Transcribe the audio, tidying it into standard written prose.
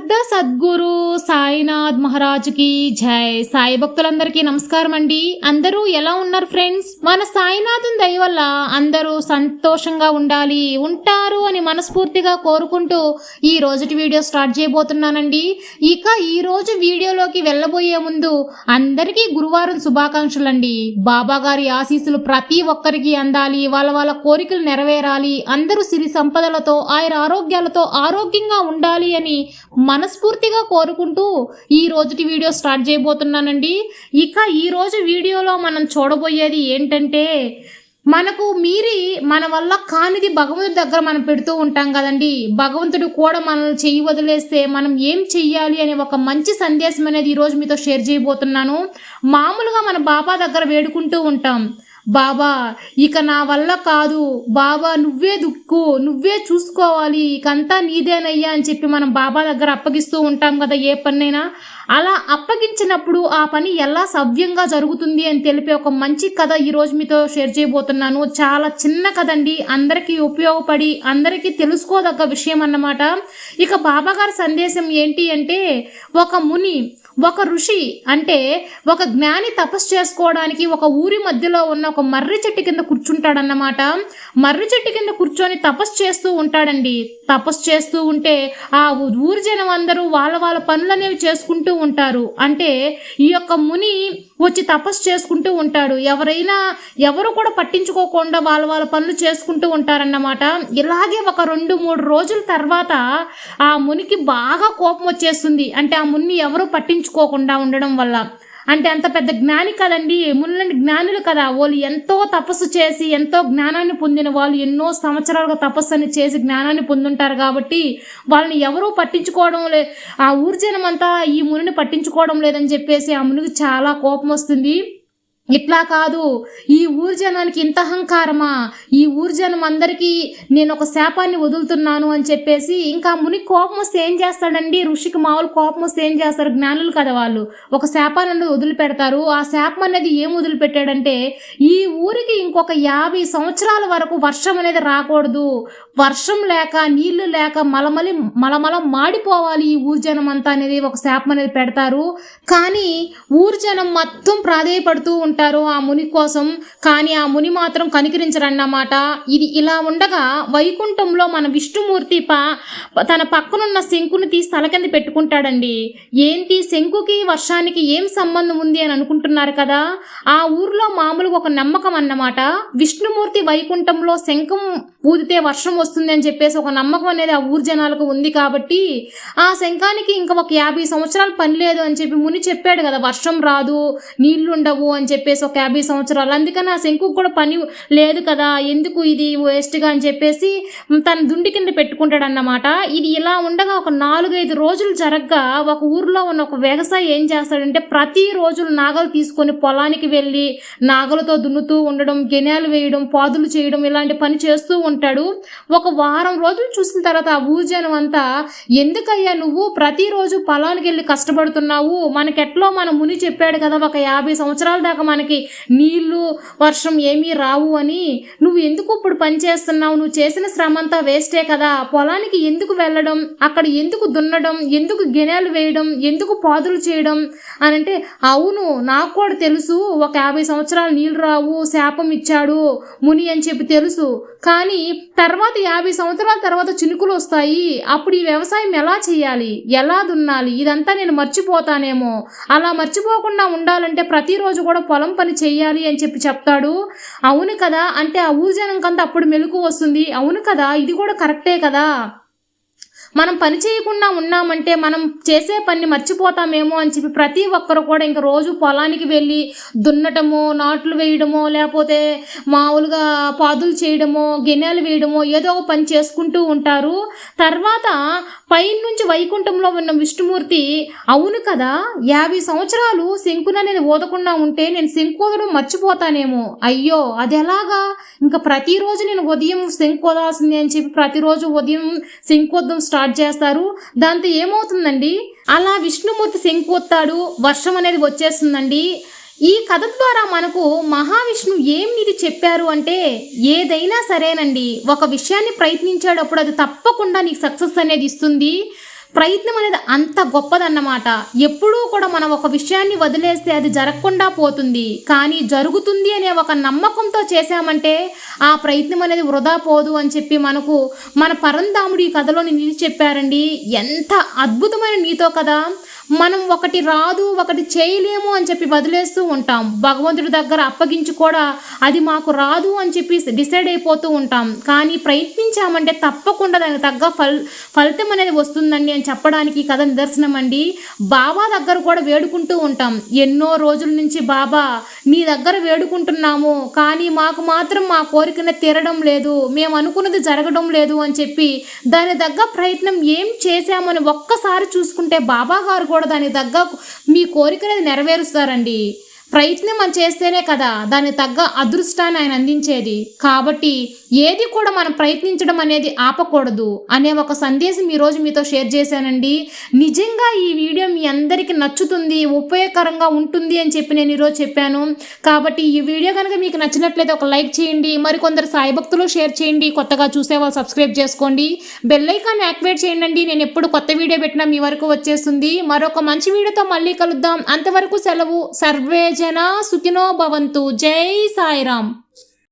సమర్థ సద్గురు సాయినాథ్ మహారాజుకి జై. సాయి భక్తులందరికీ నమస్కారం అండి. అందరూ ఎలా ఉన్నారు ఫ్రెండ్స్? మన సాయినాథుని దయ వల్ల అందరూ సంతోషంగా ఉంటారు అని మనస్ఫూర్తిగా కోరుకుంటూ ఈ రోజుటి వీడియో స్టార్ట్ చేయబోతున్నానండి. ఇక ఈ రోజు వీడియోలోకి వెళ్ళబోయే ముందు అందరికీ గురువారం శుభాకాంక్షలు అండి. బాబా గారి ఆశీస్సులు ప్రతి ఒక్కరికి అందాలి, వాళ్ళ కోరికలు నెరవేరాలి, అందరూ సిరి సంపదలతో ఆరోగ్యాలతో ఆరోగ్యంగా ఉండాలి అని మనస్ఫూర్తిగా కోరుకుంటూ ఈ రోజుటి వీడియో స్టార్ట్ చేయబోతున్నానండి. ఇక ఈ రోజు వీడియోలో మనం చూడబోయేది ఏంటంటే, మనకు మీరి మన వల్ల కానిది భగవంతుడి దగ్గర మనం పెడుతూ ఉంటాం కదండి. భగవంతుడు కూడా మనల్ని చెయ్యి వదిలేస్తే మనం ఏం చెయ్యాలి అనే ఒక మంచి సందేశం అనేది ఈరోజు మీతో షేర్ చేయబోతున్నాను. మామూలుగా మన బాబా దగ్గర వేడుకుంటూ ఉంటాం, బాబా ఇక నా వల్ల కాదు, బాబా నువ్వే దుక్కు, నువ్వే చూసుకోవాలి, ఇకంతా నీదేనయ్యా అని చెప్పి మనం బాబా దగ్గర అప్పగిస్తూ ఉంటాం కదా ఏ పనైనా. అలా అప్పగించినప్పుడు ఆ పని ఎలా సవ్యంగా జరుగుతుంది అని తెలిపే ఒక మంచి కథ ఈరోజు మీతో షేర్ చేయబోతున్నాను. చాలా చిన్న కథ అండి, అందరికీ ఉపయోగపడి అందరికీ తెలుసుకోదగ్గ విషయం అన్నమాట. ఇక బాబా గారి సందేశం ఏంటి అంటే, ఒక ముని, ఒక ఋషి అంటే ఒక జ్ఞాని తపస్సు చేసుకోవడానికి ఒక ఊరి మధ్యలో ఉన్న ఒక మర్రి చెట్టు కింద కూర్చుంటాడన్నమాట. మర్రి చెట్టు కింద కూర్చొని తపస్సు చేస్తూ ఉంటాడండి. తపస్సు చేస్తూ ఉంటే ఆ ఊరి జనం అందరూ వాళ్ళ పనులు అనేవి చేసుకుంటూ ఉంటారు. అంటే ఈ యొక్క ముని వచ్చి తపస్సు చేసుకుంటూ ఉంటాడు. ఎవరు కూడా పట్టించుకోకుండా వాళ్ళ పనులు చేసుకుంటూ ఉంటారన్నమాట. ఇలాగే ఒక 2-3 రోజుల తర్వాత ఆ మునికి బాగా కోపం వచ్చేస్తుంది. అంటే ఆ ముని ఎవరు పట్టించుకోకుండా ఉండడం వల్ల. అంటే అంత పెద్ద జ్ఞాని కదండి, మునులంటి జ్ఞానులు కదా, వాళ్ళు ఎంతో తపస్సు చేసి ఎంతో జ్ఞానాన్ని పొందిన వాళ్ళు, ఎన్నో సంవత్సరాలుగా తపస్సుని చేసి జ్ఞానాన్ని పొందుంటారు కాబట్టి వాళ్ళని ఎవరూ పట్టించుకోవడం ఆ ఊరి జనం అంతా ఈ మునిని పట్టించుకోవడం లేదని చెప్పేసి ఆ మునికి చాలా కోపం వస్తుంది. ఇట్లా కాదు, ఈ ఊరి జనానికి ఇంత అహంకారమా, ఈ ఊరి జనం అందరికీ నేను ఒక శాపాన్ని వదులుతున్నాను అని చెప్పేసి ఇంకా ముని కోపం వస్తే ఏం చేస్తాడండి, ఋషికి మామూలు కోపం వస్తే ఏం చేస్తారు, జ్ఞానులు కదా వాళ్ళు, ఒక శాపాన్ని అనేది వదిలిపెడతారు. ఆ శాపం అనేది ఏం వదిలిపెట్టాడంటే, ఈ ఊరికి ఇంకొక 50 సంవత్సరాల వరకు వర్షం అనేది రాకూడదు, వర్షం లేక నీళ్లు లేక మలమల మాడిపోవాలి ఈ ఊరి జనం అంతా అనేది ఒక శాపం అనేది పెడతారు. కానీ ఊరి జనం మొత్తం ప్రాధేయపడుతూ ఉంటారు ఆ ముని కోసం. కానీ ఆ ముని మాత్రం కనికరించరన్నమాట. ఇది ఇలా ఉండగా వైకుంఠంలో మన విష్ణుమూర్తి తన పక్కనున్న శంకుని తీసి తల కింద పెట్టుకుంటాడండి. ఏంటి శంకుకి వర్షానికి ఏం సంబంధం ఉంది అని అనుకుంటున్నారు కదా. ఆ ఊర్లో మామూలుగా ఒక నమ్మకం అన్నమాట. విష్ణుమూర్తి వైకుంఠంలో శంఖం ఊదితే వర్షం వస్తుంది అని చెప్పేసి ఒక నమ్మకం అనేది ఆ ఊరి జనాలకు ఉంది. కాబట్టి ఆ శంఖానికి ఇంకా ఒక 50 సంవత్సరాలు పని లేదు అని చెప్పి ముని చెప్పాడు కదా, వర్షం రాదు, నీళ్లు ఉండవు అని చెప్పేసి ఒక 50 సంవత్సరాలు. అందుకని ఆ శంకుకు కూడా పని లేదు కదా, ఎందుకు ఇది వేస్ట్గా అని చెప్పేసి తన దుండి కింద పెట్టుకుంటాడు అన్నమాట. ఇది ఇలా ఉండగా ఒక 4-5 రోజులు జరగ్గా ఒక ఊర్లో ఉన్న ఒక వ్యవసాయి ఏం చేస్తాడంటే, ప్రతి రోజు నాగలు తీసుకొని పొలానికి వెళ్ళి నాగలతో దున్నుతూ ఉండడం, గెనాలు వేయడం, పాదులు చేయడం, ఇలాంటి పని చేస్తూ ఉంటాడు. ఒక వారం రోజులు చూసిన తర్వాత ఆ ఊరి జనం అంతా, ఎందుకయ్యా నువ్వు ప్రతిరోజు పొలానికి వెళ్ళి కష్టపడుతున్నావు, మనకెట్లో మన ముని చెప్పాడు కదా ఒక 50 సంవత్సరాల దాకా మనకి నీళ్లు వర్షం ఏమీ రావు అని, నువ్వు ఎందుకు ఇప్పుడు పని చేస్తున్నావు, నువ్వు చేసిన శ్రమ అంతా వేస్టే కదా, పొలానికి ఎందుకు వెళ్ళడం, అక్కడ ఎందుకు దున్నడం, ఎందుకు గెనాలు వేయడం, ఎందుకు పాదులు చేయడం అని అంటే, అవును నాకు కూడా తెలుసు ఒక 50 సంవత్సరాలు నీళ్ళు రావు, శాపం ఇచ్చాడు ముని అని చెప్పి తెలుసు, కానీ తర్వాత 50 సంవత్సరాల తర్వాత చినుకులు వస్తాయి, అప్పుడు ఈ వ్యవసాయం ఎలా చేయాలి, ఎలా దున్నాలి, ఇదంతా నేను మర్చిపోతానేమో, అలా మర్చిపోకుండా ఉండాలంటే ప్రతిరోజు కూడా పొలం పని చెయ్యాలి అని చెప్పి చెప్తాడు. అవును కదా అంటే ఆ ఊరి జనంకంతా అప్పుడు మెలకు వస్తుంది, అవును కదా ఇది కూడా కరెక్టే కదా, మనం పని చేయకుండా ఉన్నామంటే మనం చేసే పని మర్చిపోతామేమో అని చెప్పి ప్రతి ఒక్కరు కూడా ఇంక రోజు పొలానికి వెళ్ళి దున్నటమో, నాట్లు వేయడమో, లేకపోతే మామూలుగా పాదులు చేయడమో, గెనాలు వేయడమో ఏదో ఒక పని చేసుకుంటూ ఉంటారు. తర్వాత పైనుంచి వైకుంఠంలో ఉన్న విష్ణుమూర్తి, అవును కదా 50 సంవత్సరాలు శంకున నేను ఓదకుండా ఉంటే నేను శంకోదడం మర్చిపోతానేమో, అయ్యో అది ఎలాగా, ఇంకా ప్రతిరోజు నేను ఉదయం శంకోదాల్సింది అని చెప్పి ప్రతిరోజు ఉదయం శంకోద్దం స్టార్ట్ చేస్తారు. దాంతో ఏమవుతుందండి, అలా విష్ణుమూర్తి శంకొత్తాడు, వర్షం అనేది వచ్చేస్తుందండి. ఈ కథ ద్వారా మనకు మహావిష్ణు ఏం ఇది చెప్పారు అంటే, ఏదైనా సరేనండి ఒక విషయాన్ని ప్రయత్నించేటప్పుడు అది తప్పకుండా నీకు సక్సెస్ అనేది ఇస్తుంది. ప్రయత్నం అనేది అంత గొప్పదన్నమాట. ఎప్పుడూ కూడా మనం ఒక విషయాన్ని వదిలేస్తే అది జరగకుండా పోతుంది, కానీ జరుగుతుంది అనే ఒక నమ్మకంతో చేశామంటే ఆ ప్రయత్నం అనేది వృధా పోదు అని చెప్పి మనకు మన పరంధాముడు ఈ కథలోని నీతి చెప్పారండి. ఎంత అద్భుతమైన నీతో కదా. మనం ఒకటి రాదు ఒకటి చేయలేము అని చెప్పి వదిలేస్తూ ఉంటాం. భగవంతుడి దగ్గర అప్పగించి కూడా అది మాకు రాదు అని చెప్పి డిసైడ్ అయిపోతూ ఉంటాం. కానీ ప్రయత్నించామంటే తప్పకుండా దానికి తగ్గ ఫలితం అనేది వస్తుందండి అని చెప్పడానికి ఈ కథ నిదర్శనం అండి. బాబా దగ్గర కూడా వేడుకుంటూ ఉంటాం. ఎన్నో రోజుల నుంచి బాబా నీ దగ్గర వేడుకుంటున్నాము, కానీ మాకు మాత్రం మా కోరికనే తీరడం లేదు, మేము అనుకున్నది జరగడం లేదు అని చెప్పి దాని తగ్గ ప్రయత్నం ఏం చేశామని ఒక్కసారి చూసుకుంటే బాబా గారు కూడా దానికి తగ్గ మీ కోరిక అనేది నెరవేరుస్తారండి. ప్రయత్నం మనం చేస్తేనే కదా దానికి తగ్గ అదృష్టాన్ని ఆయన అందించేది. కాబట్టి ఏది కూడా మనం ప్రయత్నించడం అనేది ఆపకూడదు అనే ఒక సందేశం ఈరోజు మీతో షేర్ చేశానండి. నిజంగా ఈ వీడియో మీ అందరికీ నచ్చుతుంది, ఉపయోగకరంగా ఉంటుంది అని చెప్పి నేను ఈరోజు చెప్పాను. కాబట్టి ఈ వీడియో కనుక మీకు నచ్చినట్లయితే ఒక లైక్ చేయండి, మరికొందరు సాయి భక్తులు షేర్ చేయండి, కొత్తగా చూసే వాళ్ళు సబ్స్క్రైబ్ చేసుకోండి, బెల్ ఐకాన్ యాక్టివేట్ చేయండి. నేను ఎప్పుడు కొత్త వీడియో పెట్టినా మీ వరకు వచ్చేస్తుంది. మరొక మంచి వీడియోతో మళ్ళీ కలుద్దాం. అంతవరకు సెలవు. సర్వే జన సుఖినో భవంతు. జై సాయిరామ్.